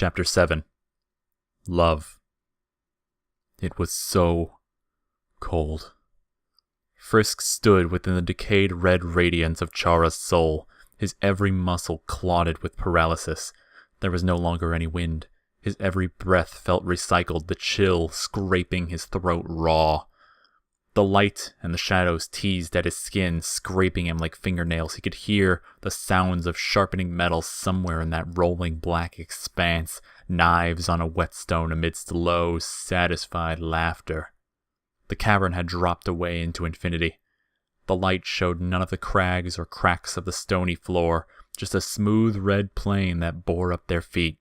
Chapter 7. Love. It was so cold. Frisk stood within the decayed red radiance of Chara's soul, his every muscle clotted with paralysis. There was no longer any wind. His every breath felt recycled, the chill scraping his throat raw. The light and the shadows teased at his skin, scraping him like fingernails. He could hear the sounds of sharpening metal somewhere in that rolling black expanse, knives on a whetstone amidst low, satisfied laughter. The cavern had dropped away into infinity. The light showed none of the crags or cracks of the stony floor, just a smooth red plain that bore up their feet.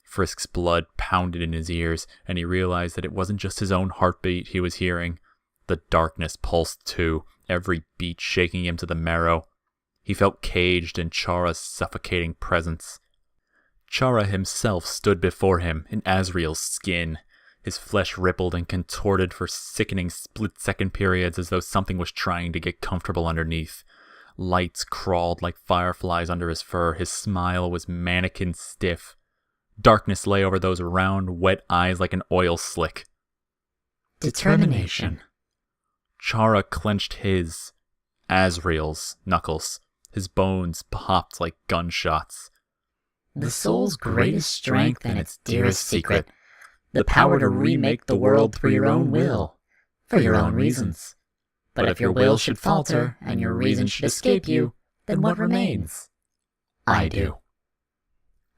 Frisk's blood pounded in his ears, and he realized that it wasn't just his own heartbeat he was hearing. The darkness pulsed too, every beat shaking him to the marrow. He felt caged in Chara's suffocating presence. Chara himself stood before him in Asriel's skin. His flesh rippled and contorted for sickening split-second periods as though something was trying to get comfortable underneath. Lights crawled like fireflies under his fur. His smile was mannequin stiff. Darkness lay over those round, wet eyes like an oil slick. Determination. Chara clenched his, Asriel's, knuckles. His bones popped like gunshots. The soul's greatest strength and its dearest secret. The power to remake the world through your own will, for your own reasons. But if your will should falter, and your reason should escape you, then what remains? I do.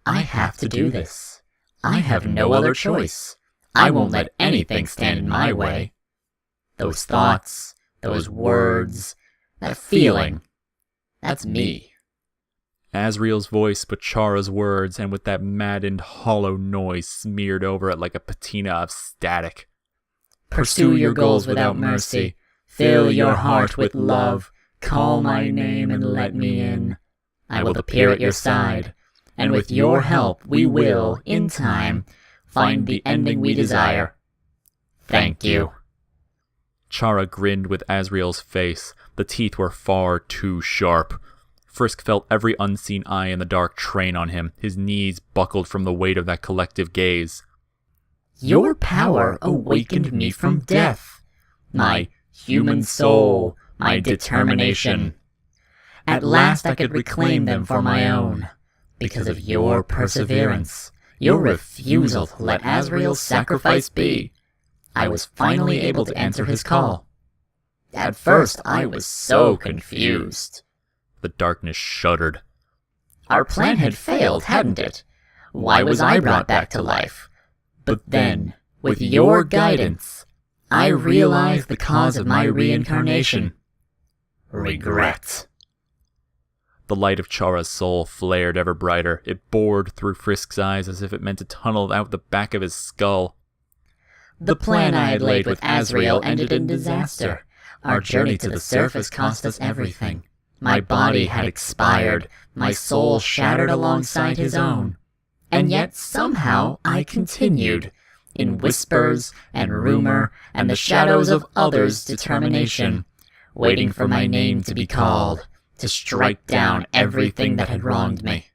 I have to do this. I have no other choice. I won't let anything stand in my way. Those thoughts, those words, that feeling, that's me. Asriel's voice, but Chara's words, and with that maddened, hollow noise smeared over it like a patina of static. Pursue your goals without mercy. Fill your heart with love. Call my name and let me in. I will appear at your side, and with your help we will, in time, find the ending we desire. Thank you. Chara grinned with Asriel's face. The teeth were far too sharp. Frisk felt every unseen eye in the dark train on him. His knees buckled from the weight of that collective gaze. Your power awakened me from death. My human soul, my determination. At last I could reclaim them for my own. Because of your perseverance, your refusal to let Asriel's sacrifice be, I was finally able to answer his call. At first I was so confused. The darkness shuddered. Our plan had failed, hadn't it? Why was I brought back to life? But then, with your guidance, I realized the cause of my reincarnation. Regret. The light of Chara's soul flared ever brighter. It bored through Frisk's eyes as if it meant to tunnel out the back of his skull. The plan I had laid with Asriel ended in disaster. Our journey to the surface cost us everything. My body had expired, my soul shattered alongside his own. And yet somehow I continued, in whispers and rumor and the shadows of others' determination, waiting for my name to be called, to strike down everything that had wronged me.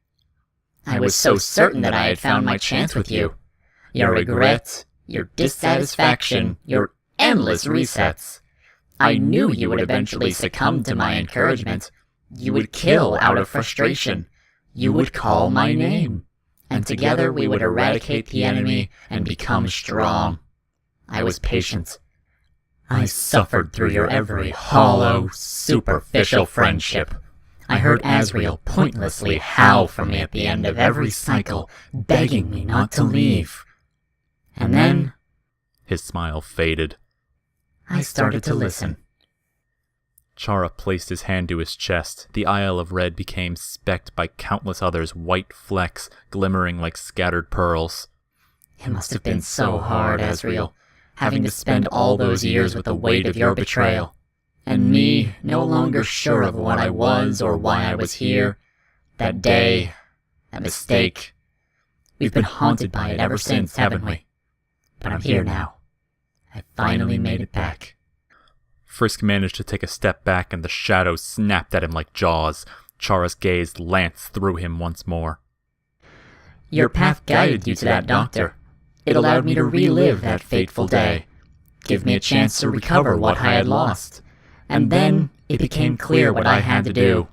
I was so certain that I had found my chance with you. Your regret, your dissatisfaction, your endless resets. I knew you would eventually succumb to my encouragement. You would kill out of frustration. You would call my name. And together we would eradicate the enemy and become strong. I was patient. I suffered through your every hollow, superficial friendship. I heard Asriel pointlessly howl for me at the end of every cycle, begging me not to leave. And then, his smile faded. I started to listen. Chara placed his hand to his chest. The Isle of Red became specked by countless others, white flecks glimmering like scattered pearls. It must have been so hard, Asriel, having to spend all those years with the weight of your betrayal. And me, no longer sure of what I was or why I was here. That day, that mistake. We've been haunted by it ever since, haven't we? But I'm here now. I finally made it back. Frisk managed to take a step back, and the shadows snapped at him like jaws. Chara's gaze lanced through him once more. Your path guided you to that doctor. It allowed me to relive that fateful day, give me a chance to recover what I had lost. And then it became clear what I had to do.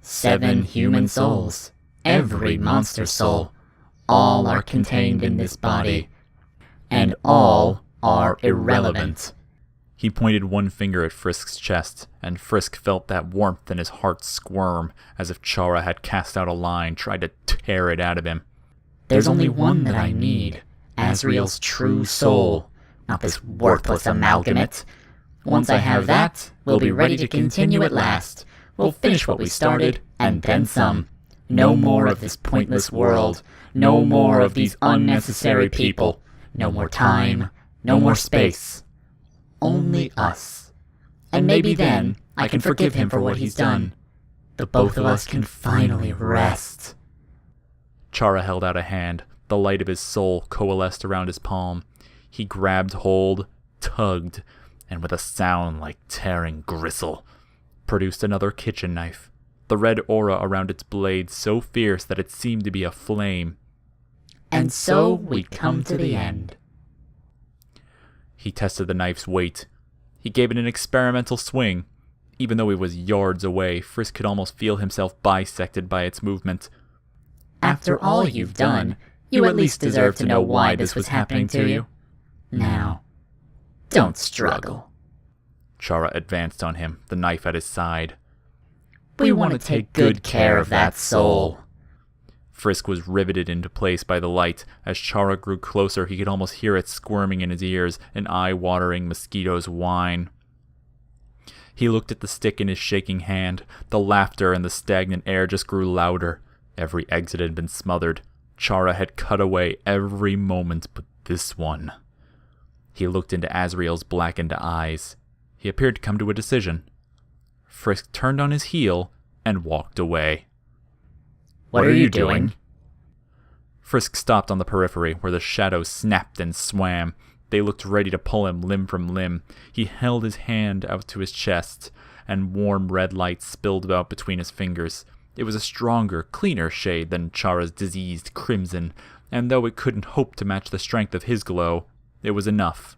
7 human souls, every monster soul, all are contained in this body, and all are irrelevant. He pointed one finger at Frisk's chest, and Frisk felt that warmth in his heart squirm, as if Chara had cast out a line, tried to tear it out of him. There's only one that I need, Asriel's true soul, not this worthless amalgamate. Once I have that, we'll be ready to continue at last. We'll finish what we started, and then some. No more of this pointless world. No more of these unnecessary people. No more time. No more space. Only us. And maybe then I can forgive him for what he's done. The both of us can finally rest. Chara held out a hand. The light of his soul coalesced around his palm. He grabbed hold, tugged, and with a sound like tearing gristle, produced another kitchen knife, the red aura around its blade so fierce that it seemed to be a flame. And so we come to the end. He tested the knife's weight. He gave it an experimental swing. Even though he was yards away, Frisk could almost feel himself bisected by its movement. After all you've done, you at least deserve to know why this was happening to you. Now, don't struggle. Chara advanced on him, the knife at his side. We want to take good care of that soul. Frisk was riveted into place by the light. As Chara grew closer, he could almost hear it squirming in his ears, an eye-watering mosquito's whine. He looked at the stick in his shaking hand. The laughter and the stagnant air just grew louder. Every exit had been smothered. Chara had cut away every moment but this one. He looked into Asriel's blackened eyes. He appeared to come to a decision. Frisk turned on his heel and walked away. What are you doing? Frisk stopped on the periphery, where the shadows snapped and swam. They looked ready to pull him limb from limb. He held his hand out to his chest, and warm red light spilled out between his fingers. It was a stronger, cleaner shade than Chara's diseased crimson, and though it couldn't hope to match the strength of his glow, it was enough.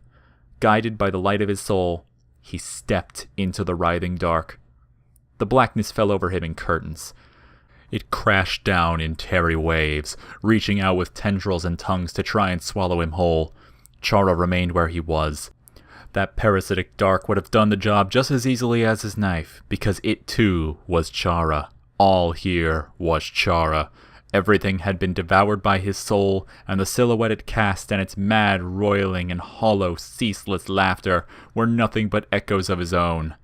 Guided by the light of his soul, he stepped into the writhing dark. The blackness fell over him in curtains. It crashed down in tarry waves, reaching out with tendrils and tongues to try and swallow him whole. Chara remained where he was. That parasitic dark would have done the job just as easily as his knife, because it too was Chara. All here was Chara. Everything had been devoured by his soul, and the silhouette it cast and its mad roiling and hollow, ceaseless laughter were nothing but echoes of his own.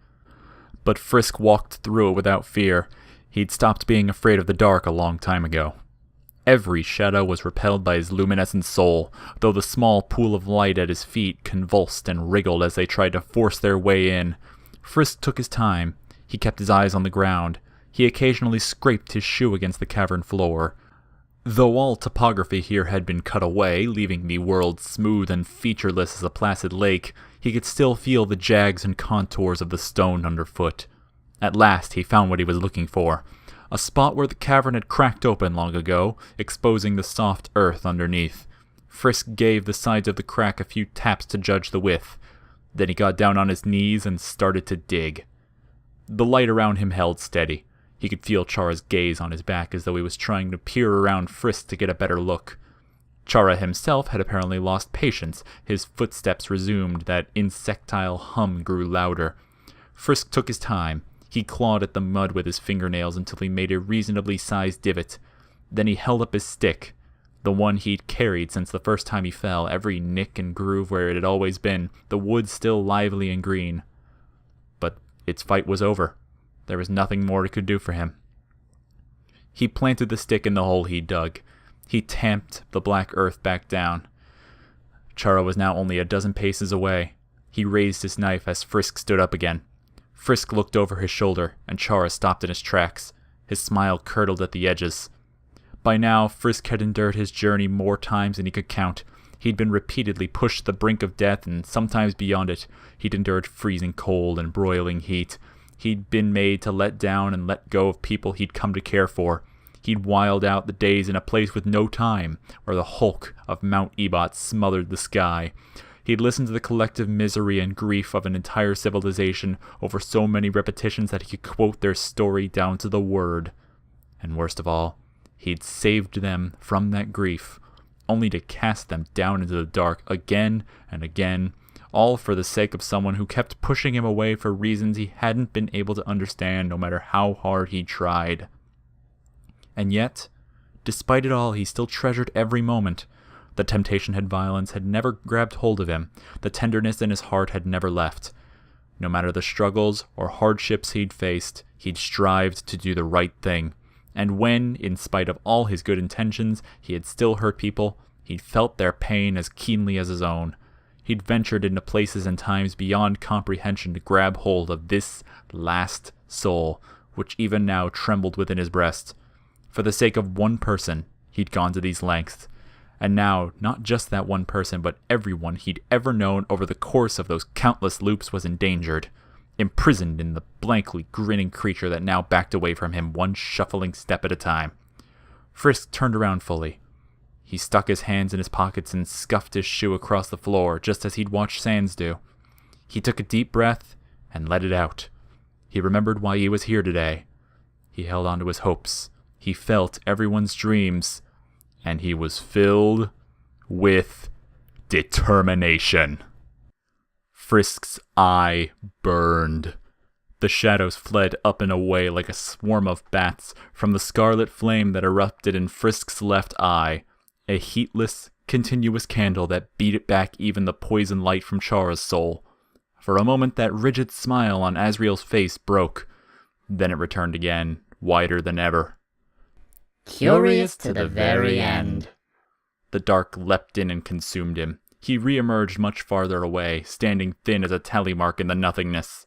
But Frisk walked through it without fear. He'd stopped being afraid of the dark a long time ago. Every shadow was repelled by his luminescent soul, though the small pool of light at his feet convulsed and wriggled as they tried to force their way in. Frisk took his time. He kept his eyes on the ground. He occasionally scraped his shoe against the cavern floor. Though all topography here had been cut away, leaving the world smooth and featureless as a placid lake, he could still feel the jags and contours of the stone underfoot. At last he found what he was looking for. A spot where the cavern had cracked open long ago, exposing the soft earth underneath. Frisk gave the sides of the crack a few taps to judge the width. Then he got down on his knees and started to dig. The light around him held steady. He could feel Chara's gaze on his back as though he was trying to peer around Frisk to get a better look. Chara himself had apparently lost patience. His footsteps resumed. That insectile hum grew louder. Frisk took his time. He clawed at the mud with his fingernails until he made a reasonably sized divot. Then he held up his stick, the one he'd carried since the first time he fell, every nick and groove where it had always been, the wood still lively and green. But its fight was over. There was nothing more it could do for him. He planted the stick in the hole he dug. He tamped the black earth back down. Chara was now only a dozen paces away. He raised his knife as Frisk stood up again. Frisk looked over his shoulder, and Chara stopped in his tracks. His smile curdled at the edges. By now, Frisk had endured his journey more times than he could count. He'd been repeatedly pushed to the brink of death, and sometimes beyond it. He'd endured freezing cold and broiling heat. He'd been made to let down and let go of people he'd come to care for. He'd wiled out the days in a place with no time, where the hulk of Mount Ebot smothered the sky. He'd listened to the collective misery and grief of an entire civilization over so many repetitions that he could quote their story down to the word. And worst of all, he'd saved them from that grief, only to cast them down into the dark again and again, all for the sake of someone who kept pushing him away for reasons he hadn't been able to understand no matter how hard he tried. And yet, despite it all, he still treasured every moment. The temptation and violence had never grabbed hold of him. The tenderness in his heart had never left. No matter the struggles or hardships he'd faced, he'd strived to do the right thing. And when, in spite of all his good intentions, he had still hurt people, he'd felt their pain as keenly as his own. He'd ventured into places and times beyond comprehension to grab hold of this last soul, which even now trembled within his breast. For the sake of one person, he'd gone to these lengths. And now, not just that one person, but everyone he'd ever known over the course of those countless loops was endangered, imprisoned in the blankly grinning creature that now backed away from him one shuffling step at a time. Frisk turned around fully. He stuck his hands in his pockets and scuffed his shoe across the floor, just as he'd watched Sans do. He took a deep breath and let it out. He remembered why he was here today. He held on to his hopes. He felt everyone's dreams. And he was filled with determination. Frisk's eye burned. The shadows fled up and away like a swarm of bats from the scarlet flame that erupted in Frisk's left eye, a heatless, continuous candle that beat back even the poison light from Chara's soul. For a moment that rigid smile on Asriel's face broke. Then it returned again, wider than ever. Curious to the very end. The dark leapt in and consumed him. He re-emerged much farther away, standing thin as a tally mark in the nothingness.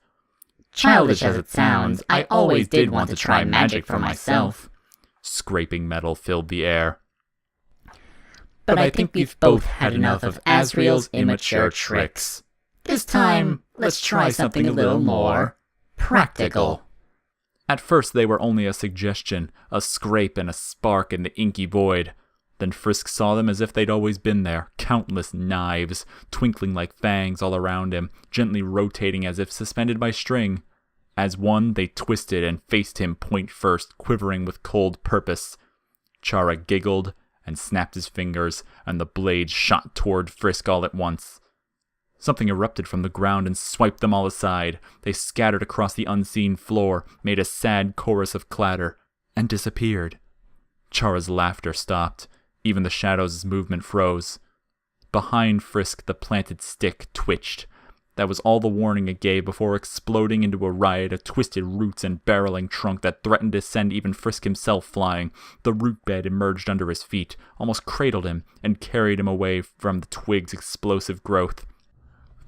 Childish as it sounds, I always did want to try magic for myself. Scraping metal filled the air. But I think we've both had enough of Asriel's immature tricks. This time, let's try something a little more practical. At first they were only a suggestion, a scrape and a spark in the inky void. Then Frisk saw them as if they'd always been there, countless knives, twinkling like fangs all around him, gently rotating as if suspended by string. As one, they twisted and faced him point first, quivering with cold purpose. Chara giggled and snapped his fingers, and the blades shot toward Frisk all at once. Something erupted from the ground and swiped them all aside. They scattered across the unseen floor, made a sad chorus of clatter, and disappeared. Chara's laughter stopped. Even the shadows' movement froze. Behind Frisk, the planted stick twitched. That was all the warning it gave before exploding into a riot of twisted roots and barreling trunk that threatened to send even Frisk himself flying. The root bed emerged under his feet, almost cradled him, and carried him away from the twig's explosive growth.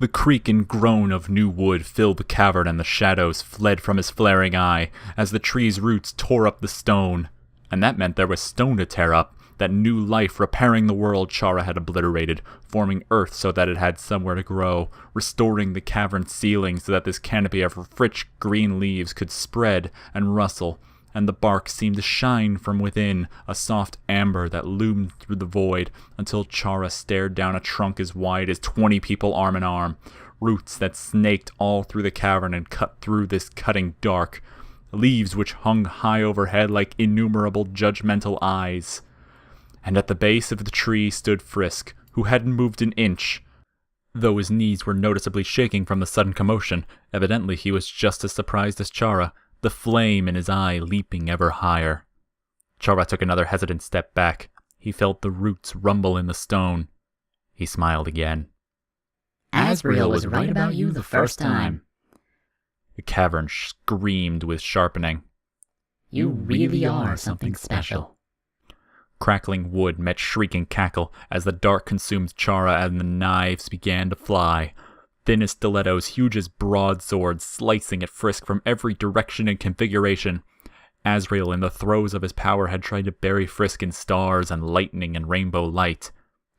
The creak and groan of new wood filled the cavern, and the shadows fled from his flaring eye as the tree's roots tore up the stone. And that meant there was stone to tear up, that new life repairing the world Chara had obliterated, forming earth so that it had somewhere to grow, restoring the cavern's ceiling so that this canopy of rich green leaves could spread and rustle, and the bark seemed to shine from within, a soft amber that loomed through the void, until Chara stared down a trunk as wide as 20 people arm in arm, roots that snaked all through the cavern and cut through this cutting dark, leaves which hung high overhead like innumerable judgmental eyes. And at the base of the tree stood Frisk, who hadn't moved an inch. Though his knees were noticeably shaking from the sudden commotion, evidently he was just as surprised as Chara, the flame in his eye leaping ever higher. Chara took another hesitant step back. He felt the roots rumble in the stone. He smiled again. Asriel was right about you the first time. The cavern screamed with sharpening. You really are something special. Crackling wood met shrieking cackle as the dark consumed Chara and the knives began to fly. Thin as stilettos, huge as broadswords, slicing at Frisk from every direction and configuration. Asriel, in the throes of his power, had tried to bury Frisk in stars and lightning and rainbow light.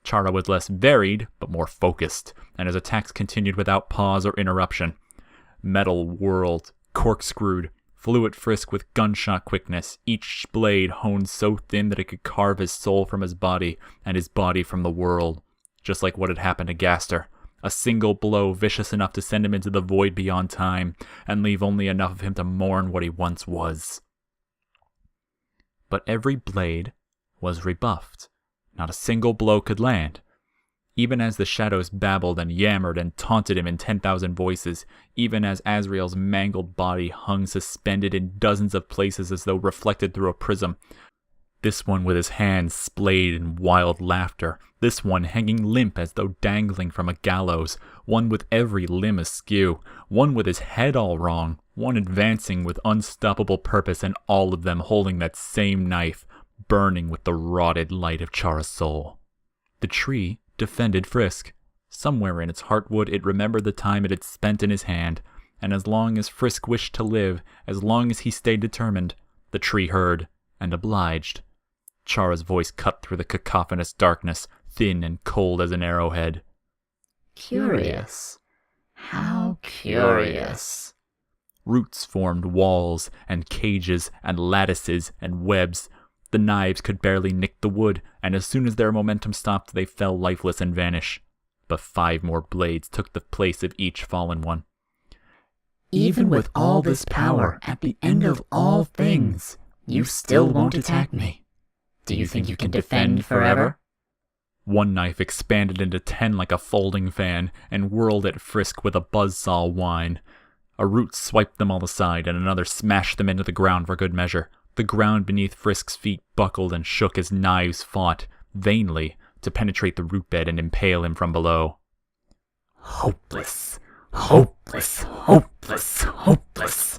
Chara was less varied, but more focused, and his attacks continued without pause or interruption. Metal whirled, corkscrewed, flew at Frisk with gunshot quickness, each blade honed so thin that it could carve his soul from his body and his body from the world, just like what had happened to Gaster. A single blow vicious enough to send him into the void beyond time, and leave only enough of him to mourn what he once was. But every blade was rebuffed. Not a single blow could land. Even as the shadows babbled and yammered and taunted him in 10,000 voices, even as Azrael's mangled body hung suspended in dozens of places as though reflected through a prism, this one with his hands splayed in wild laughter, this one hanging limp as though dangling from a gallows, one with every limb askew, one with his head all wrong, one advancing with unstoppable purpose, and all of them holding that same knife, burning with the rotted light of Chara's soul. The tree defended Frisk. Somewhere in its heartwood it remembered the time it had spent in his hand, and as long as Frisk wished to live, as long as he stayed determined, the tree heard and obliged. Chara's voice cut through the cacophonous darkness, thin and cold as an arrowhead. Curious. How curious. Roots formed walls and cages and lattices and webs. The knives could barely nick the wood, and as soon as their momentum stopped, they fell lifeless and vanished. But 5 more blades took the place of each fallen one. Even with all this power, at the end of all things, you still won't attack me. Do you think you can defend forever? One knife expanded into 10 like a folding fan, and whirled at Frisk with a buzzsaw whine. A root swiped them all aside, and another smashed them into the ground for good measure. The ground beneath Frisk's feet buckled and shook as knives fought, vainly, to penetrate the root bed and impale him from below. Hopeless, hopeless, hopeless, hopeless.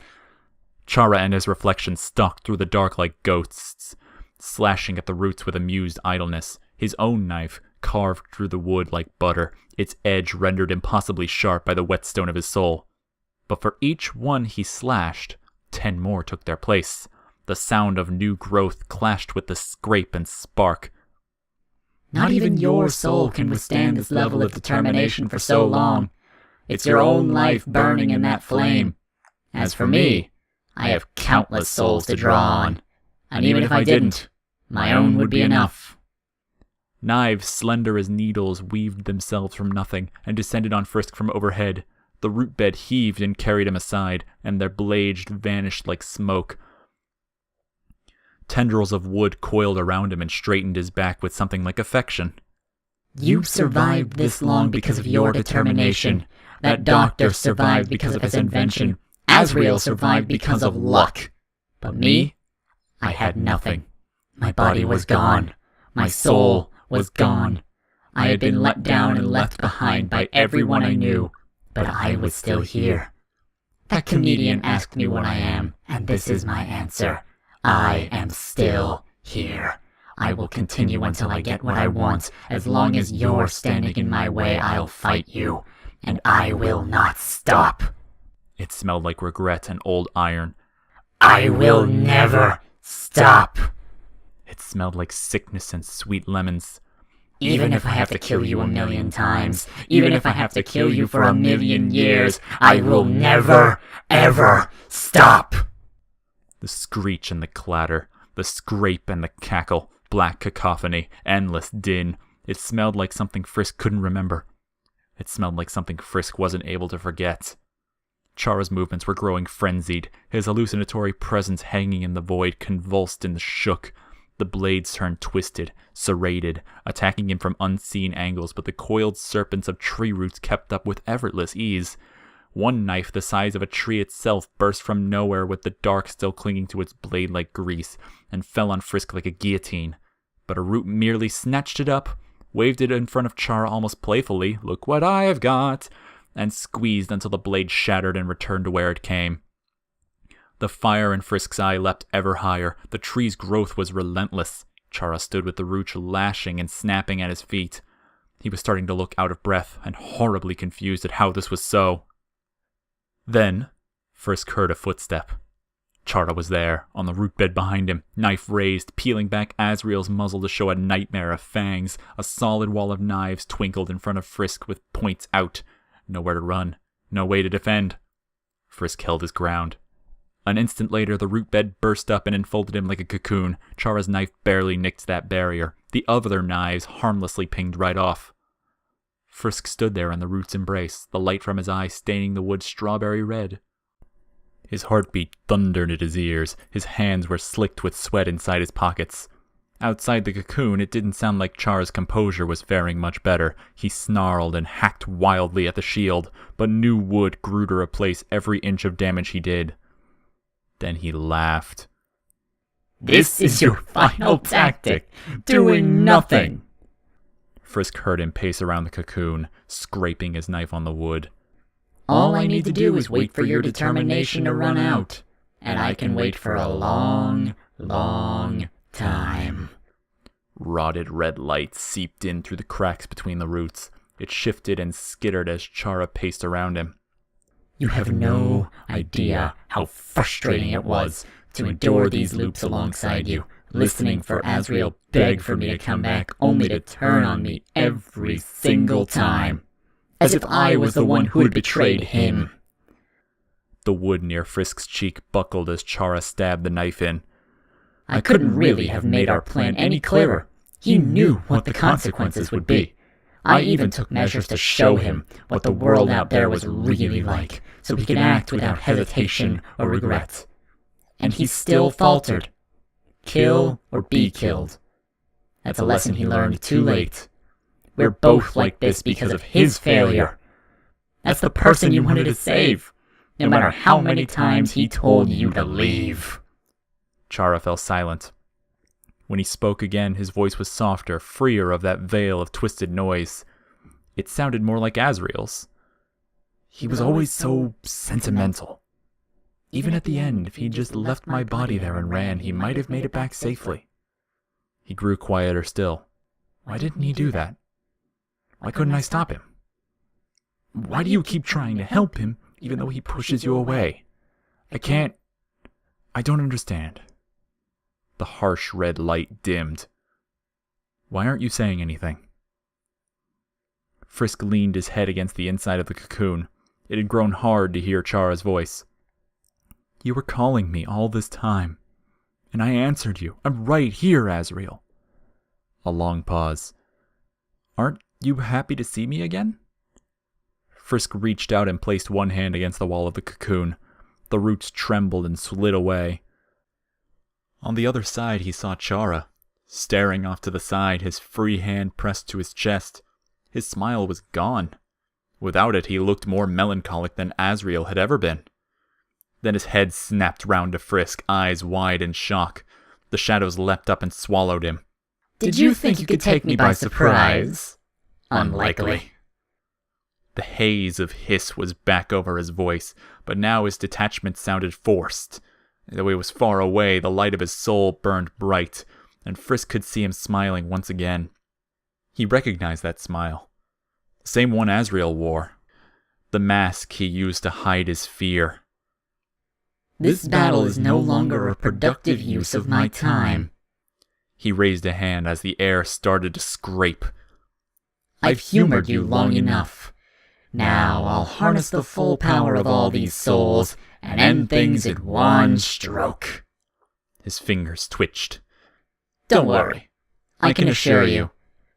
Chara and his reflection stalked through the dark like ghosts, slashing at the roots with amused idleness. His own knife carved through the wood like butter, its edge rendered impossibly sharp by the whetstone of his soul. But for each one he slashed, 10 more took their place. The sound of new growth clashed with the scrape and spark. Not even your soul can withstand this level of determination for so long. It's your own life burning in that flame. As for me, I have countless souls to draw on, and even if I didn't, my own would be enough. Knives slender as needles weaved themselves from nothing and descended on Frisk from overhead. The root bed heaved and carried him aside, and their blades vanished like smoke. Tendrils of wood coiled around him and straightened his back with something like affection. You survived this long because of your determination. That doctor survived because of his invention. Azrael survived because of luck. But me? I had nothing. My body was gone. My soul was gone. I had been let down and left behind by everyone I knew, but I was still here. That comedian asked me what I am, and this is my answer. I am still here. I will continue until I get what I want. As long as you're standing in my way, I'll fight you, and I will not stop. It smelled like regret and old iron. I will never stop. It smelled like sickness and sweet lemons. Even if I have to kill you 1,000,000 times, even if I have to kill you for 1,000,000 years, I will never, ever stop. The screech and the clatter, the scrape and the cackle, black cacophony, endless din. It smelled like something Frisk couldn't remember. It smelled like something Frisk wasn't able to forget. Chara's movements were growing frenzied, his hallucinatory presence hanging in the void, convulsed and shook. The blades turned twisted, serrated, attacking him from unseen angles, but the coiled serpents of tree roots kept up with effortless ease. One knife the size of a tree itself burst from nowhere with the dark still clinging to its blade like grease, and fell on Frisk like a guillotine. But a root merely snatched it up, waved it in front of Chara almost playfully, "Look what I have got," and squeezed until the blade shattered and returned to where it came. The fire in Frisk's eye leapt ever higher. The tree's growth was relentless. Chara stood with the root lashing and snapping at his feet. He was starting to look out of breath and horribly confused at how this was so. Then, Frisk heard a footstep. Chara was there, on the root bed behind him, knife raised, peeling back Azrael's muzzle to show a nightmare of fangs. A solid wall of knives twinkled in front of Frisk with points out. Nowhere to run, no way to defend. Frisk held his ground. An instant later, the root bed burst up and enfolded him like a cocoon. Chara's knife barely nicked that barrier. The other knives harmlessly pinged right off. Frisk stood there in the root's embrace, the light from his eyes staining the wood strawberry red. His heartbeat thundered at his ears. His hands were slicked with sweat inside his pockets. Outside the cocoon, it didn't sound like Chara's composure was faring much better. He snarled and hacked wildly at the shield, but new wood grew to replace every inch of damage he did. Then he laughed. "This is your final tactic, doing nothing." Frisk heard him pace around the cocoon, scraping his knife on the wood. "All I need to do is wait for your determination to run out, and I can wait for a long, long time." Rotted red light seeped in through the cracks between the roots. It shifted and skittered as Chara paced around him. "You have no idea how frustrating it was to endure these loops alongside you, listening for Azrael beg for me to come back, only to turn on me every single time, as if I was the one who had betrayed him." The wood near Frisk's cheek buckled as Chara stabbed the knife in. "I couldn't really have made our plan any clearer. He knew what the consequences would be. I even took measures to show him what the world out there was really like, so he could act without hesitation or regret. And he still faltered. Kill or be killed. That's a lesson he learned too late. We're both like this because of his failure. That's the person you wanted to save, no matter how many times he told you to leave." Chara fell silent. When he spoke again, his voice was softer, freer of that veil of twisted noise. It sounded more like Azrael's. "He was always so sentimental. Even at the end, if he'd just left my body there and ran, he might have made it back safely." He grew quieter still. Why didn't he do that? Why couldn't I stop him? Why do you keep trying to help him, even though he pushes you away? I don't understand. The harsh red light dimmed. Why aren't you saying anything? Frisk leaned his head against the inside of the cocoon. It had grown hard to hear Chara's voice. "You were calling me all this time, and I answered you. I'm right here, Azrael." A long pause. "Aren't you happy to see me again?" Frisk reached out and placed one hand against the wall of the cocoon. The roots trembled and slid away. On the other side he saw Chara, staring off to the side, his free hand pressed to his chest. His smile was gone. Without it, he looked more melancholic than Azrael had ever been. Then his head snapped round to Frisk, eyes wide in shock. The shadows leapt up and swallowed him. "Did you think you could take me by surprise?" "Unlikely." The haze of hiss was back over his voice, but now his detachment sounded forced. Though he was far away, the light of his soul burned bright, and Frisk could see him smiling once again. He recognized that smile. The same one Azrael wore. The mask he used to hide his fear. "This battle is no longer a productive use of my time." He raised a hand as the air started to scrape. "I've humored you long enough. Now I'll harness the full power of all these souls and end things in one stroke." His fingers twitched. "Don't worry. I can assure you,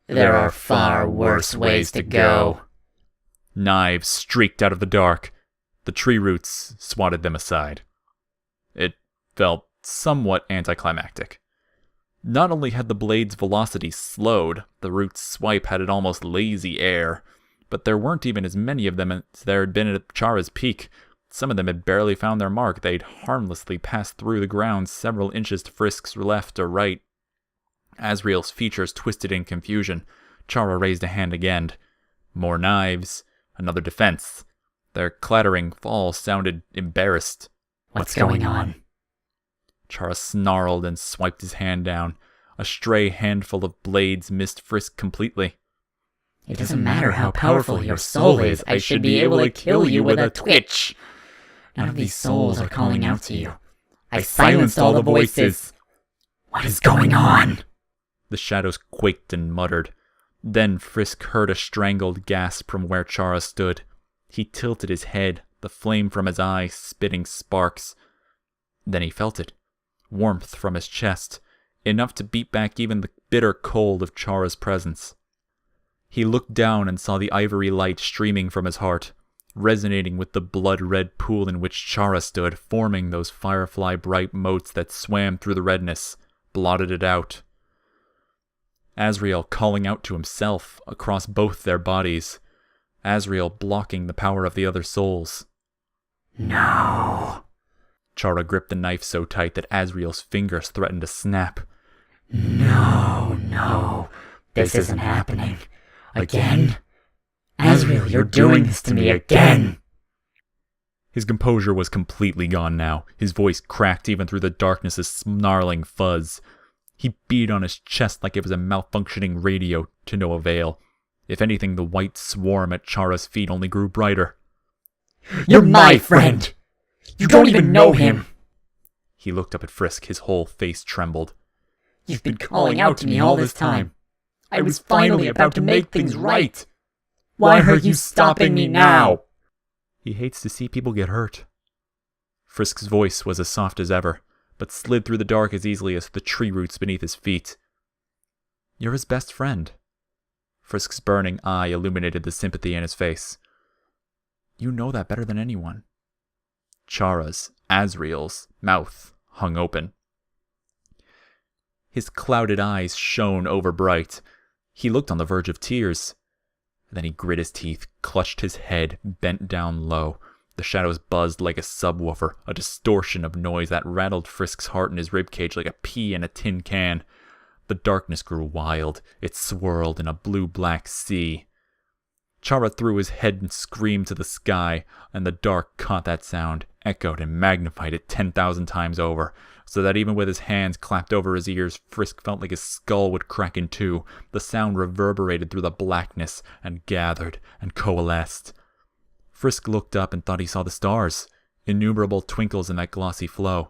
there are far worse ways to go." Knives streaked out of the dark. The tree roots swatted them aside. It felt somewhat anticlimactic. Not only had the blade's velocity slowed, the root's swipe had an almost lazy air, but there weren't even as many of them as there had been at Chara's peak. Some of them had barely found their mark. They'd harmlessly passed through the ground several inches to Frisk's left or right. Azrael's features twisted in confusion. Chara raised a hand again. More knives. Another defense. Their clattering fall sounded embarrassed. "What's going on?" Chara snarled and swiped his hand down. A stray handful of blades missed Frisk completely. "It doesn't matter how powerful your soul is, I should be able to kill you with a twitch. None of these souls are calling out to you. I silenced all the voices. What is going on?" The shadows quaked and muttered. Then Frisk heard a strangled gasp from where Chara stood. He tilted his head, the flame from his eye spitting sparks. Then he felt it. Warmth from his chest, enough to beat back even the bitter cold of Chara's presence. He looked down and saw the ivory light streaming from his heart, resonating with the blood-red pool in which Chara stood, forming those firefly-bright motes that swam through the redness, blotted it out. Azrael calling out to himself across both their bodies, Azrael blocking the power of the other souls. No. Chara gripped the knife so tight that Azrael's fingers threatened to snap. No. This isn't happening. Again? Azrael, you're doing this to me again! His composure was completely gone now. His voice cracked even through the darkness's snarling fuzz. He beat on his chest like it was a malfunctioning radio, to no avail. If anything, the white swarm at Chara's feet only grew brighter. You're my friend! You don't even know him! He looked up at Frisk, his whole face trembled. You've been calling out to me all this time. I was finally about to make things right. Why are you stopping me now? He hates to see people get hurt. Frisk's voice was as soft as ever, but slid through the dark as easily as the tree roots beneath his feet. You're his best friend. Frisk's burning eye illuminated the sympathy in his face. You know that better than anyone. Chara's, Azrael's, mouth hung open. His clouded eyes shone overbright. He looked on the verge of tears. Then he grit his teeth, clutched his head, bent down low. The shadows buzzed like a subwoofer, a distortion of noise that rattled Frisk's heart in his ribcage like a pea in a tin can. The darkness grew wild. It swirled in a blue-black sea. Chara threw his head and screamed to the sky, and the dark caught that sound, echoed and magnified it 10,000 times over, so that even with his hands clapped over his ears, Frisk felt like his skull would crack in two. The sound reverberated through the blackness, and gathered, and coalesced. Frisk looked up and thought he saw the stars, innumerable twinkles in that glossy flow.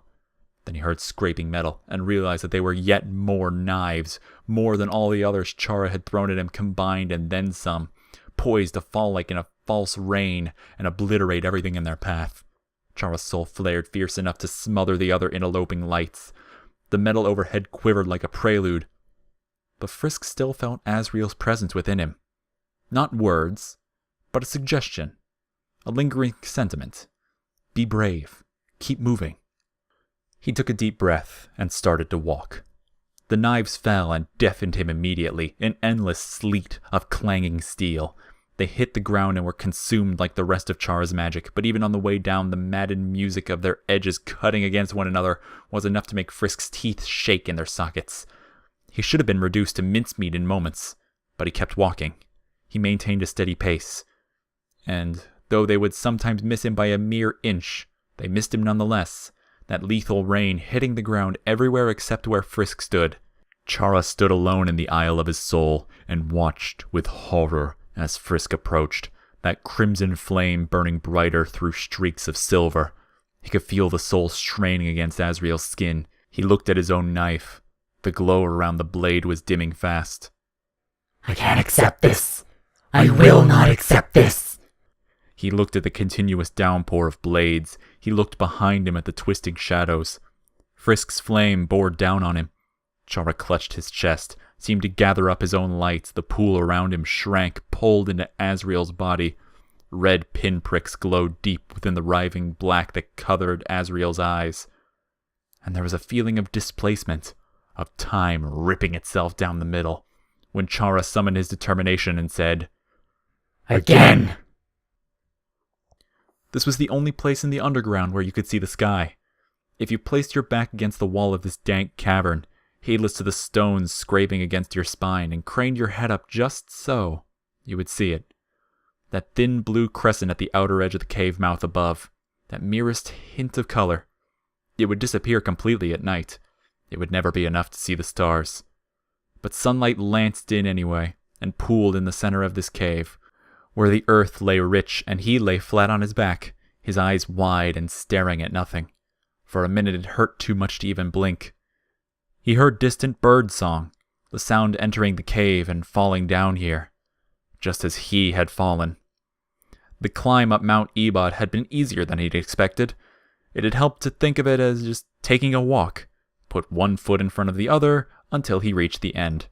Then he heard scraping metal, and realized that they were yet more knives, more than all the others Chara had thrown at him combined and then some, poised to fall like in a false rain, and obliterate everything in their path. Chara's soul flared fierce enough to smother the other interloping lights. The metal overhead quivered like a prelude. But Frisk still felt Azrael's presence within him. Not words, but a suggestion. A lingering sentiment. Be brave. Keep moving. He took a deep breath and started to walk. The knives fell and deafened him immediately, an endless sleet of clanging steel. They hit the ground and were consumed like the rest of Chara's magic, but even on the way down, the maddened music of their edges cutting against one another was enough to make Frisk's teeth shake in their sockets. He should have been reduced to mincemeat in moments, but he kept walking. He maintained a steady pace. And though they would sometimes miss him by a mere inch, they missed him nonetheless, that lethal rain hitting the ground everywhere except where Frisk stood. Chara stood alone in the aisle of his soul and watched with horror as Frisk approached, that crimson flame burning brighter through streaks of silver. He could feel the soul straining against Azrael's skin. He looked at his own knife. The glow around the blade was dimming fast. I can't accept this. I will not accept this. He looked at the continuous downpour of blades. He looked behind him at the twisting shadows. Frisk's flame bore down on him. Chara clutched his chest, seemed to gather up his own lights. The pool around him shrank, pulled into Azrael's body. Red pinpricks glowed deep within the writhing black that covered Azrael's eyes. And there was a feeling of displacement, of time ripping itself down the middle, when Chara summoned his determination and said, Again! This was the only place in the underground where you could see the sky. If you placed your back against the wall of this dank cavern, heedless to the stones scraping against your spine, and craned your head up just so, you would see it. That thin blue crescent at the outer edge of the cave mouth above, that merest hint of color. It would disappear completely at night. It would never be enough to see the stars. But sunlight lanced in anyway, and pooled in the center of this cave, where the earth lay rich and he lay flat on his back, his eyes wide and staring at nothing. For a minute it hurt too much to even blink. He heard distant bird song, the sound entering the cave and falling down here, just as he had fallen. The climb up Mount Ebott had been easier than he'd expected. It had helped to think of it as just taking a walk, put one foot in front of the other until he reached the end.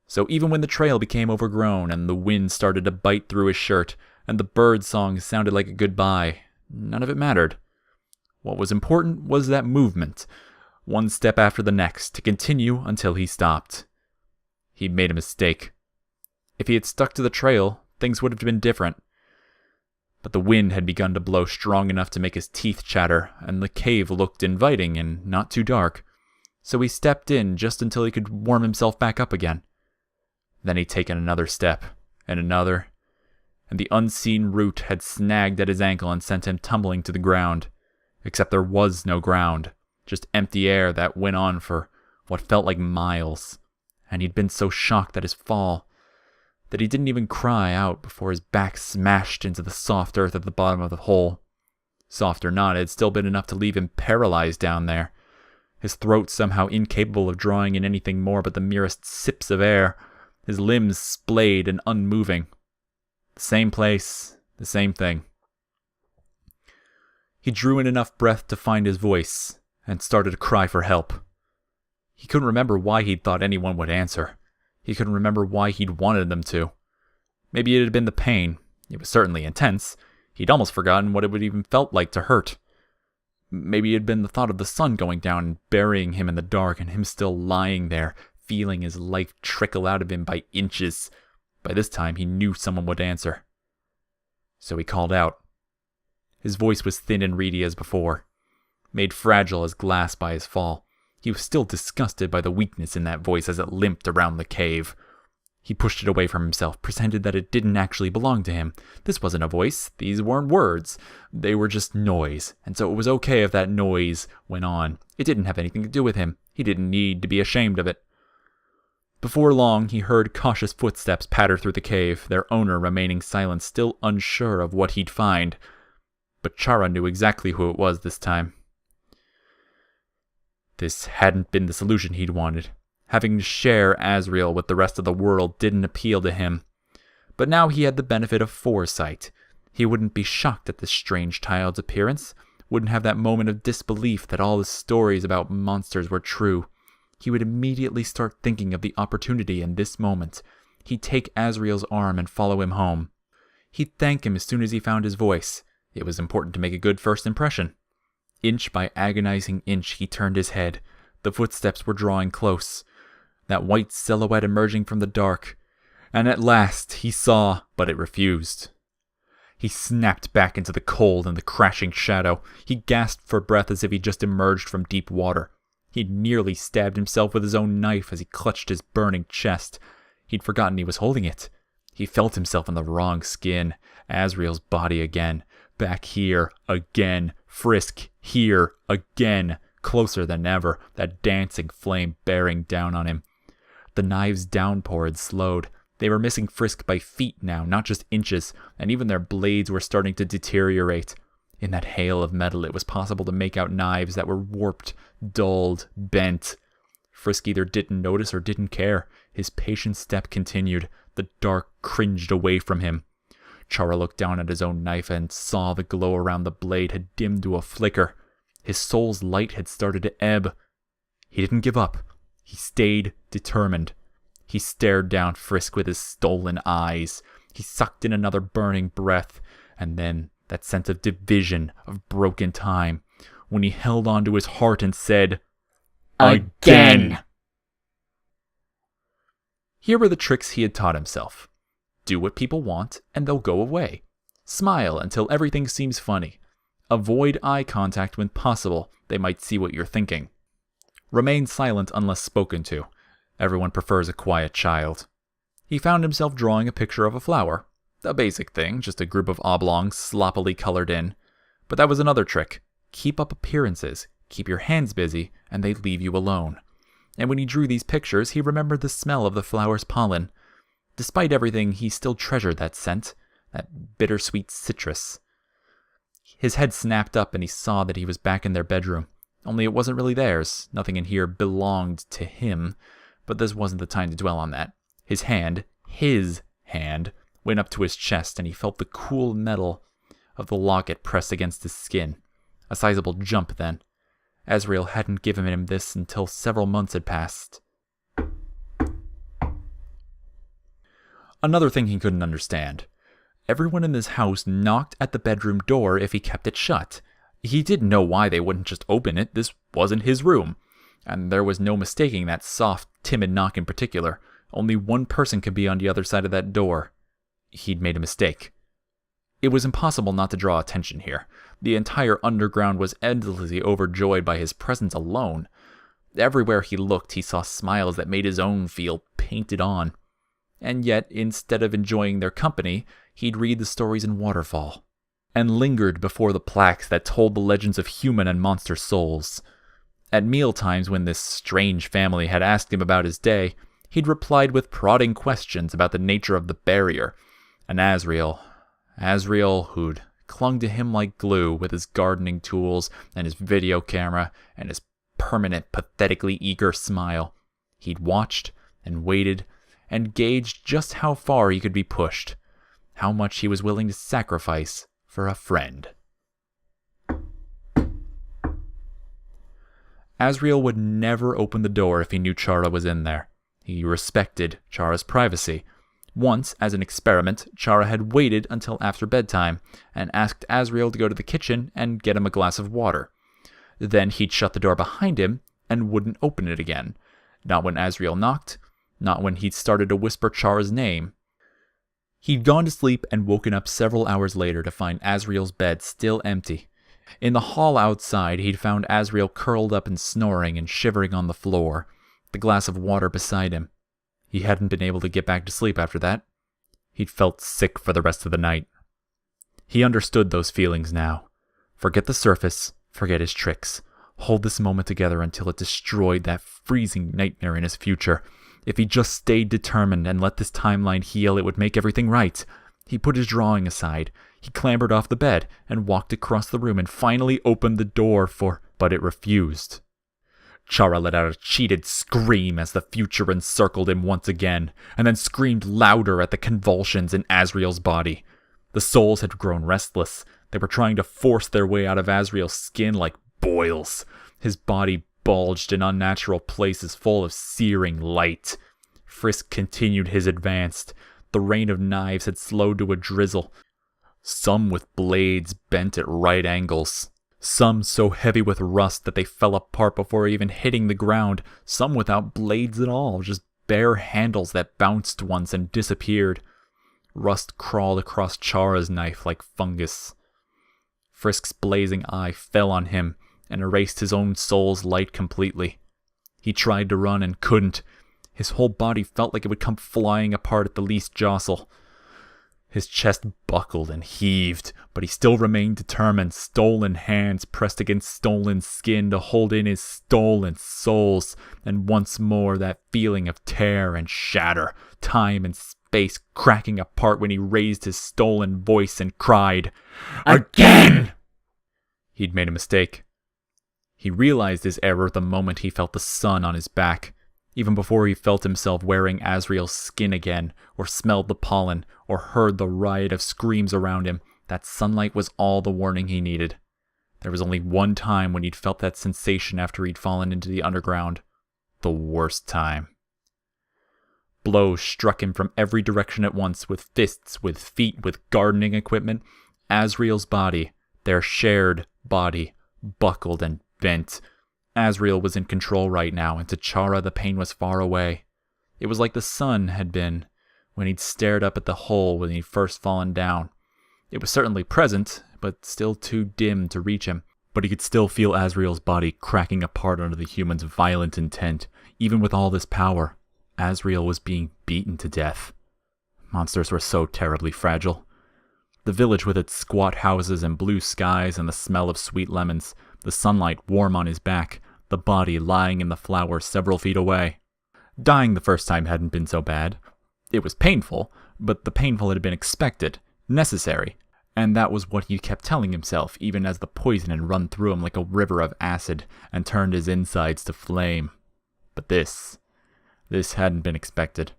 So even when the trail became overgrown and the wind started to bite through his shirt and the bird song sounded like a goodbye, none of it mattered. What was important was that movement, one step after the next, to continue until he stopped. He'd made a mistake. If he had stuck to the trail, things would have been different. But the wind had begun to blow strong enough to make his teeth chatter, and the cave looked inviting and not too dark, so he stepped in just until he could warm himself back up again. Then he'd taken another step, and another, and the unseen root had snagged at his ankle and sent him tumbling to the ground. Except there was no ground, just empty air that went on for what felt like miles, and he'd been so shocked at his fall that he didn't even cry out before his back smashed into the soft earth at the bottom of the hole. Soft or not, it had still been enough to leave him paralyzed down there, his throat somehow incapable of drawing in anything more but the merest sips of air, his limbs splayed and unmoving. The same place, the same thing. He drew in enough breath to find his voice, and started to cry for help. He couldn't remember why he'd thought anyone would answer. He couldn't remember why he'd wanted them to. Maybe it had been the pain. It was certainly intense. He'd almost forgotten what it would even felt like to hurt. Maybe it had been the thought of the sun going down and burying him in the dark, and him still lying there, feeling his life trickle out of him by inches. By this time, he knew someone would answer. So he called out. His voice was thin and reedy as before, made fragile as glass by his fall. He was still disgusted by the weakness in that voice as it limped around the cave. He pushed it away from himself, pretended that it didn't actually belong to him. This wasn't a voice. These weren't words. They were just noise, and so it was okay if that noise went on. It didn't have anything to do with him. He didn't need to be ashamed of it. Before long, he heard cautious footsteps patter through the cave, their owner remaining silent, still unsure of what he'd find. But Chara knew exactly who it was this time. This hadn't been the solution he'd wanted. Having to share Asriel with the rest of the world didn't appeal to him. But now he had the benefit of foresight. He wouldn't be shocked at this strange child's appearance, wouldn't have that moment of disbelief that all the stories about monsters were true. He would immediately start thinking of the opportunity in this moment. He'd take Asriel's arm and follow him home. He'd thank him as soon as he found his voice. It was important to make a good first impression. Inch by agonizing inch, he turned his head. The footsteps were drawing close, that white silhouette emerging from the dark. And at last he saw, but it refused. He snapped back into the cold and the crashing shadow. He gasped for breath as if he'd just emerged from deep water. He'd nearly stabbed himself with his own knife as he clutched his burning chest. He'd forgotten he was holding it. He felt himself in the wrong skin. Asriel's body again. Back here, again. Frisk, here, again. Closer than ever, that dancing flame bearing down on him. The knives' downpour had slowed. They were missing Frisk by feet now, not just inches, and even their blades were starting to deteriorate. In that hail of metal, it was possible to make out knives that were warped, dulled, bent. Frisk either didn't notice or didn't care. His patient step continued. The dark cringed away from him. Chara looked down at his own knife and saw the glow around the blade had dimmed to a flicker. His soul's light had started to ebb. He didn't give up. He stayed determined. He stared down Frisk with his stolen eyes. He sucked in another burning breath, and then that sense of division, of broken time, when he held on to his heart and said, "Again!" Here were the tricks he had taught himself. Do what people want, and they'll go away. Smile until everything seems funny. Avoid eye contact when possible. They might see what you're thinking. Remain silent unless spoken to. Everyone prefers a quiet child. He found himself drawing a picture of a flower. A basic thing, just a group of oblongs sloppily colored in. But that was another trick. Keep up appearances. Keep your hands busy, and they leave you alone. And when he drew these pictures, he remembered the smell of the flower's pollen. Despite everything, he still treasured that scent, that bittersweet citrus. His head snapped up and he saw that he was back in their bedroom. Only it wasn't really theirs. Nothing in here belonged to him. But this wasn't the time to dwell on that. His hand, went up to his chest and he felt the cool metal of the locket pressed against his skin. A sizable jump, then. Azrael hadn't given him this until several months had passed. Another thing he couldn't understand. Everyone in this house knocked at the bedroom door if he kept it shut. He didn't know why they wouldn't just open it. This wasn't his room. And there was no mistaking that soft, timid knock in particular. Only one person could be on the other side of that door. He'd made a mistake. It was impossible not to draw attention here. The entire underground was endlessly overjoyed by his presence alone. Everywhere he looked, he saw smiles that made his own feel painted on. And yet, instead of enjoying their company, he'd read the stories in Waterfall, and lingered before the plaques that told the legends of human and monster souls. At mealtimes, when this strange family had asked him about his day, he'd replied with prodding questions about the nature of the barrier, and Azrael, who'd clung to him like glue with his gardening tools and his video camera and his permanent, pathetically eager smile. He'd watched and waited and gauged just how far he could be pushed, how much he was willing to sacrifice for a friend. Azrael would never open the door if he knew Chara was in there. He respected Chara's privacy. Once, as an experiment, Chara had waited until after bedtime and asked Azrael to go to the kitchen and get him a glass of water. Then he'd shut the door behind him and wouldn't open it again. Not when Azrael knocked, not when he'd started to whisper Chara's name. He'd gone to sleep and woken up several hours later to find Azrael's bed still empty. In the hall outside, he'd found Azrael curled up and snoring and shivering on the floor, the glass of water beside him. He hadn't been able to get back to sleep after that. He'd felt sick for the rest of the night. He understood those feelings now. Forget the surface, forget his tricks. Hold this moment together until it destroyed that freezing nightmare in his future. If he just stayed determined and let this timeline heal, it would make everything right. He put his drawing aside. He clambered off the bed and walked across the room and finally opened the door but it refused. Chara let out a cheated scream as the future encircled him once again, and then screamed louder at the convulsions in Azrael's body. The souls had grown restless. They were trying to force their way out of Azrael's skin like boils. His body bulged in unnatural places full of searing light. Frisk continued his advance. The rain of knives had slowed to a drizzle, some with blades bent at right angles. Some so heavy with rust that they fell apart before even hitting the ground, some without blades at all, just bare handles that bounced once and disappeared. Rust crawled across Chara's knife like fungus. Frisk's blazing eye fell on him and erased his own soul's light completely. He tried to run and couldn't. His whole body felt like it would come flying apart at the least jostle. His chest buckled and heaved, but he still remained determined, stolen hands pressed against stolen skin to hold in his stolen souls, and once more that feeling of tear and shatter, time and space cracking apart when he raised his stolen voice and cried, "Again!" He'd made a mistake. He realized his error the moment he felt the sun on his back. Even before he felt himself wearing Azrael's skin again, or smelled the pollen, or heard the riot of screams around him, that sunlight was all the warning he needed. There was only one time when he'd felt that sensation after he'd fallen into the underground. The worst time. Blows struck him from every direction at once, with fists, with feet, with gardening equipment. Azrael's body, their shared body, buckled and bent. Azrael was in control right now, and to Chara the pain was far away. It was like the sun had been when he'd stared up at the hole when he'd first fallen down. It was certainly present, but still too dim to reach him. But he could still feel Azrael's body cracking apart under the human's violent intent. Even with all this power, Azrael was being beaten to death. Monsters were so terribly fragile. The village with its squat houses and blue skies and the smell of sweet lemons, the sunlight warm on his back, the body lying in the flowers several feet away. Dying the first time hadn't been so bad. It was painful, but the painful had been expected, necessary, and that was what he kept telling himself, even as the poison had run through him like a river of acid and turned his insides to flame. But this hadn't been expected.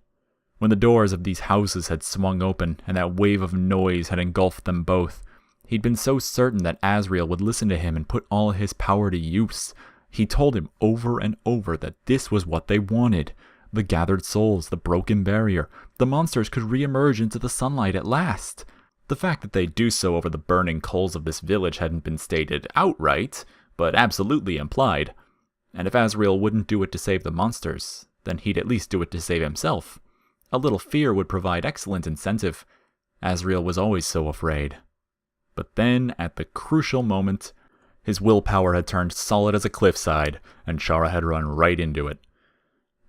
When the doors of these houses had swung open and that wave of noise had engulfed them both, He'd been so certain that Azrael would listen to him and put all his power to use. He told him over and over that this was what they wanted. The gathered souls, the broken barrier. The monsters could re-emerge into the sunlight at last. The fact that they'd do so over the burning coals of this village hadn't been stated outright, but absolutely implied. And if Azrael wouldn't do it to save the monsters, then he'd at least do it to save himself. A little fear would provide excellent incentive. Azrael was always so afraid. But then, at the crucial moment, his willpower had turned solid as a cliffside, and Chara had run right into it.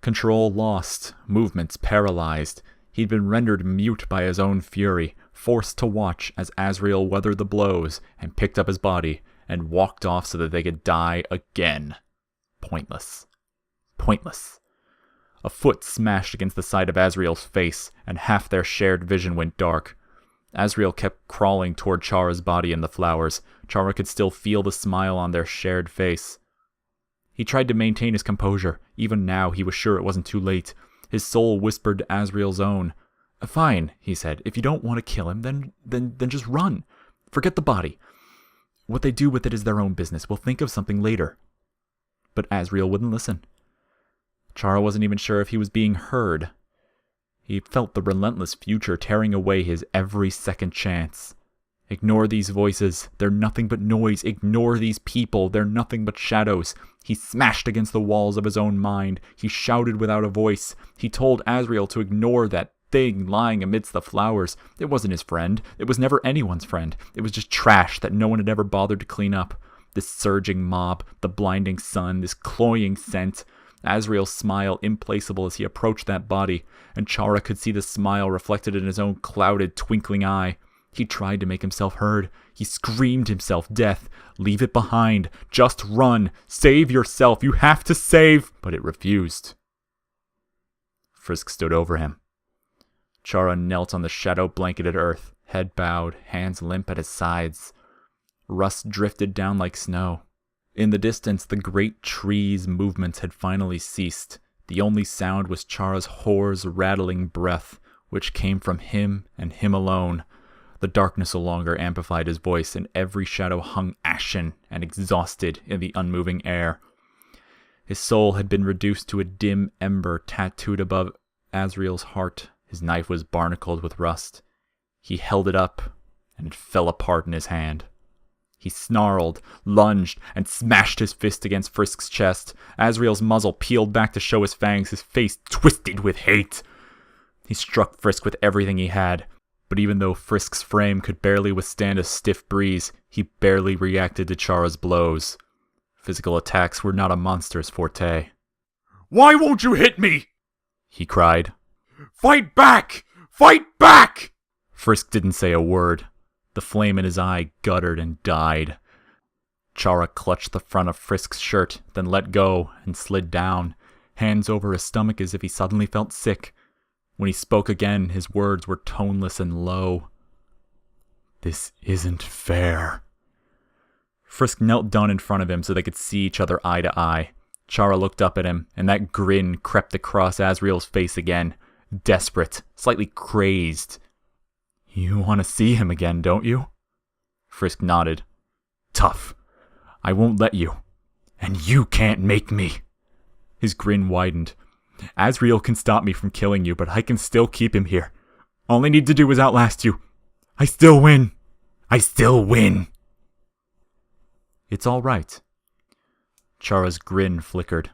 Control lost, movements paralyzed. He'd been rendered mute by his own fury, forced to watch as Azrael weathered the blows and picked up his body and walked off so that they could die again. Pointless. Pointless. A foot smashed against the side of Azrael's face, and half their shared vision went dark. Azrael kept crawling toward Chara's body in the flowers. Chara could still feel the smile on their shared face. He tried to maintain his composure. Even now, he was sure it wasn't too late. His soul whispered to Azrael's own. "Fine," he said. "If you don't want to kill him, then just run. Forget the body. What they do with it is their own business. We'll think of something later." But Azrael wouldn't listen. Chara wasn't even sure if he was being heard. He felt the relentless future tearing away his every second chance. Ignore these voices. They're nothing but noise. Ignore these people. They're nothing but shadows. He smashed against the walls of his own mind. He shouted without a voice. He told Azrael to ignore that thing lying amidst the flowers. It wasn't his friend. It was never anyone's friend. It was just trash that no one had ever bothered to clean up. This surging mob, the blinding sun, this cloying scent. Azrael's smile implacable as he approached that body, and Chara could see the smile reflected in his own clouded, twinkling eye. He tried to make himself heard. He screamed himself death. Leave it behind. Just run. Save yourself. You have to save. But it refused. Frisk stood over him. Chara knelt on the shadow-blanketed earth, head bowed, hands limp at his sides. Rust drifted down like snow. In the distance, the great trees' movements had finally ceased. The only sound was Chara's hoarse, rattling breath, which came from him and him alone. The darkness no longer amplified his voice, and every shadow hung ashen and exhausted in the unmoving air. His soul had been reduced to a dim ember tattooed above Azrael's heart. His knife was barnacled with rust. He held it up, and it fell apart in his hand. He snarled, lunged, and smashed his fist against Frisk's chest. Azrael's muzzle peeled back to show his fangs, his face twisted with hate. He struck Frisk with everything he had, but even though Frisk's frame could barely withstand a stiff breeze, he barely reacted to Chara's blows. Physical attacks were not a monster's forte. "Why won't you hit me?" he cried. "Fight back! Fight back!" Frisk didn't say a word. The flame in his eye guttered and died. Chara clutched the front of Frisk's shirt, then let go and slid down, hands over his stomach as if he suddenly felt sick. When he spoke again, his words were toneless and low. "This isn't fair." Frisk knelt down in front of him so they could see each other eye to eye. Chara looked up at him, and that grin crept across Azrael's face again. Desperate, slightly crazed. "You want to see him again, don't you?" Frisk nodded. "Tough. I won't let you. And you can't make me." His grin widened. "Azrael can stop me from killing you, but I can still keep him here. All I need to do is outlast you. I still win. I still win." "It's all right." Chara's grin flickered.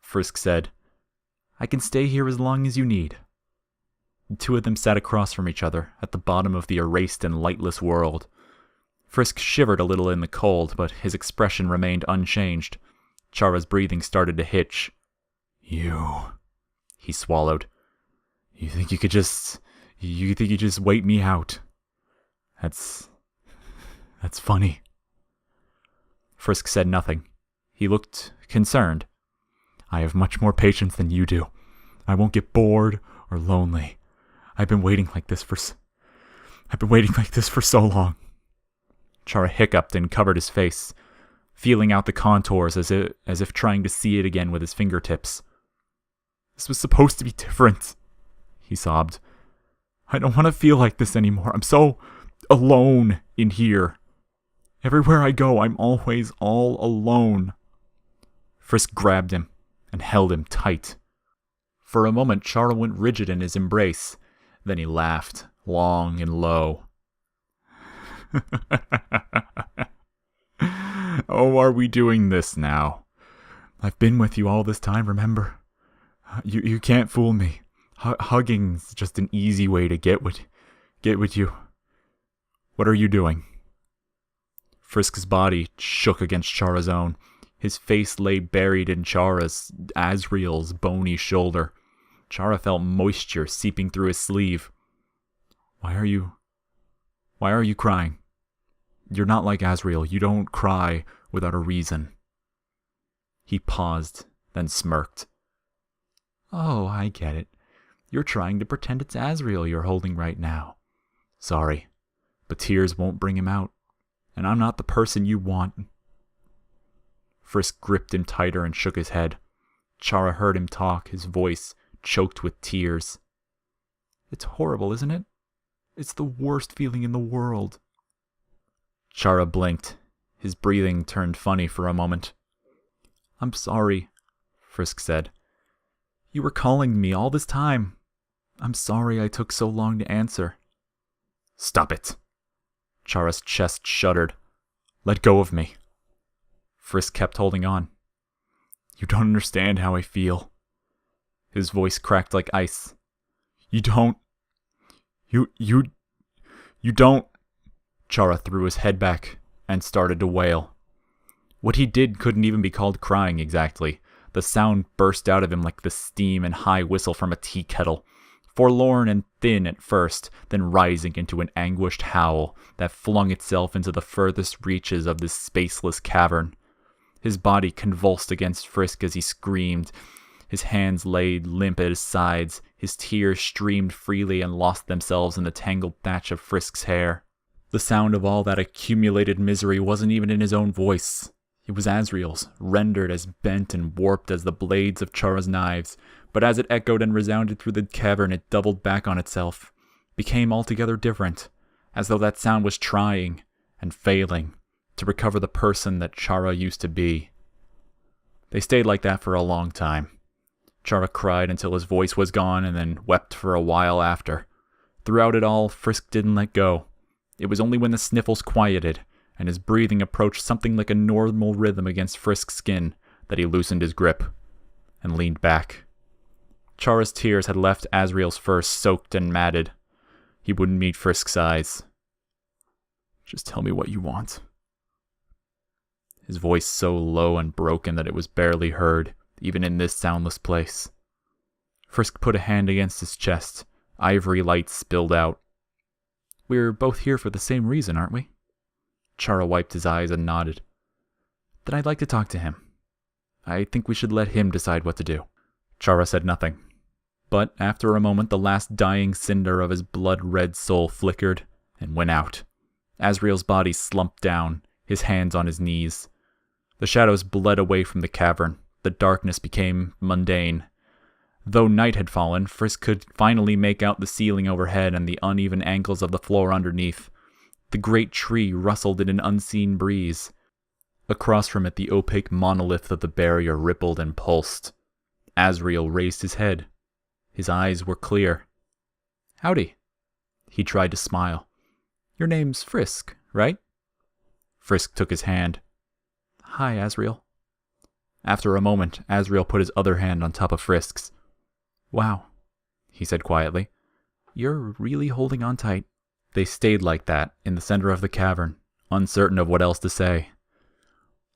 Frisk said, "I can stay here as long as you need." The two of them sat across from each other at the bottom of the erased and lightless world. Frisk shivered a little in the cold, but his expression remained unchanged. Chara's breathing started to hitch. "You," he swallowed. You think you could just wait me out? That's funny." Frisk said nothing. He looked concerned. "I have much more patience than you do. I won't get bored or lonely. I've been waiting like this for so long." Chara hiccuped and covered his face, feeling out the contours as if trying to see it again with his fingertips. "This was supposed to be different," he sobbed. "I don't want to feel like this anymore. I'm so alone in here. Everywhere I go, I'm always all alone. Frisk grabbed him and held him tight. For a moment, Chara went rigid in his embrace. Then he laughed, long and low. Oh, are we doing this now? I've been with you all this time, remember? You can't fool me. Hugging's just an easy way to get with you. What are you doing? Frisk's body shook against Chara's own. His face lay buried in Chara's, Asriel's bony shoulder. Chara felt moisture seeping through his sleeve. Why are you crying? You're not like Asriel. You don't cry without a reason. He paused, then smirked. Oh, I get it. You're trying to pretend it's Asriel you're holding right now. Sorry, but tears won't bring him out, and I'm not the person you want. Frisk gripped him tighter and shook his head. Chara heard him talk, his voice choked with tears. It's horrible, isn't it? It's the worst feeling in the world. Chara blinked. His breathing turned funny for a moment. I'm sorry, Frisk said. You were calling me all this time. I'm sorry I took so long to answer. Stop it. Chara's chest shuddered. Let go of me. Frisk kept holding on. You don't understand how I feel. His voice cracked like ice. You don't. You don't. Chara threw his head back and started to wail. What he did couldn't even be called crying exactly. The sound burst out of him like the steam and high whistle from a tea kettle. Forlorn and thin at first, then rising into an anguished howl that flung itself into the furthest reaches of this spaceless cavern. His body convulsed against Frisk as he screamed. His hands lay limp at his sides. His tears streamed freely and lost themselves in the tangled thatch of Frisk's hair. The sound of all that accumulated misery wasn't even in his own voice. It was Asriel's, rendered as bent and warped as the blades of Chara's knives, but as it echoed and resounded through the cavern, it doubled back on itself, became altogether different, as though that sound was trying and failing to recover the person that Chara used to be. They stayed like that for a long time. Chara cried until his voice was gone and then wept for a while after. Throughout it all, Frisk didn't let go. It was only when the sniffles quieted and his breathing approached something like a normal rhythm against Frisk's skin that he loosened his grip and leaned back. Chara's tears had left Asriel's fur soaked and matted. He wouldn't meet Frisk's eyes. Just tell me what you want. His voice so low and broken that it was barely heard, even in this soundless place. Frisk put a hand against his chest. Ivory light spilled out. We're both here for the same reason, aren't we? Chara wiped his eyes and nodded. Then I'd like to talk to him. I think we should let him decide what to do. Chara said nothing. But after a moment, the last dying cinder of his blood-red soul flickered and went out. Asriel's body slumped down, his hands on his knees. The shadows bled away from the cavern. The darkness became mundane. Though night had fallen, Frisk could finally make out the ceiling overhead and the uneven angles of the floor underneath. The great tree rustled in an unseen breeze. Across from it, the opaque monolith of the barrier rippled and pulsed. Asriel raised his head. His eyes were clear. Howdy. He tried to smile. Your name's Frisk, right? Frisk took his hand. Hi, Asriel. After a moment, Asriel put his other hand on top of Frisk's. Wow, he said quietly. You're really holding on tight. They stayed like that, in the center of the cavern, uncertain of what else to say.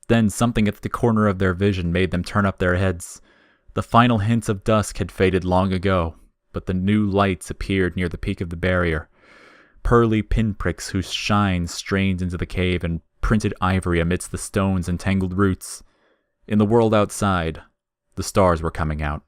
Then something at the corner of their vision made them turn up their heads. The final hints of dusk had faded long ago, but the new lights appeared near the peak of the barrier. Pearly pinpricks whose shine strained into the cave and printed ivory amidst the stones and tangled roots. In the world outside, the stars were coming out.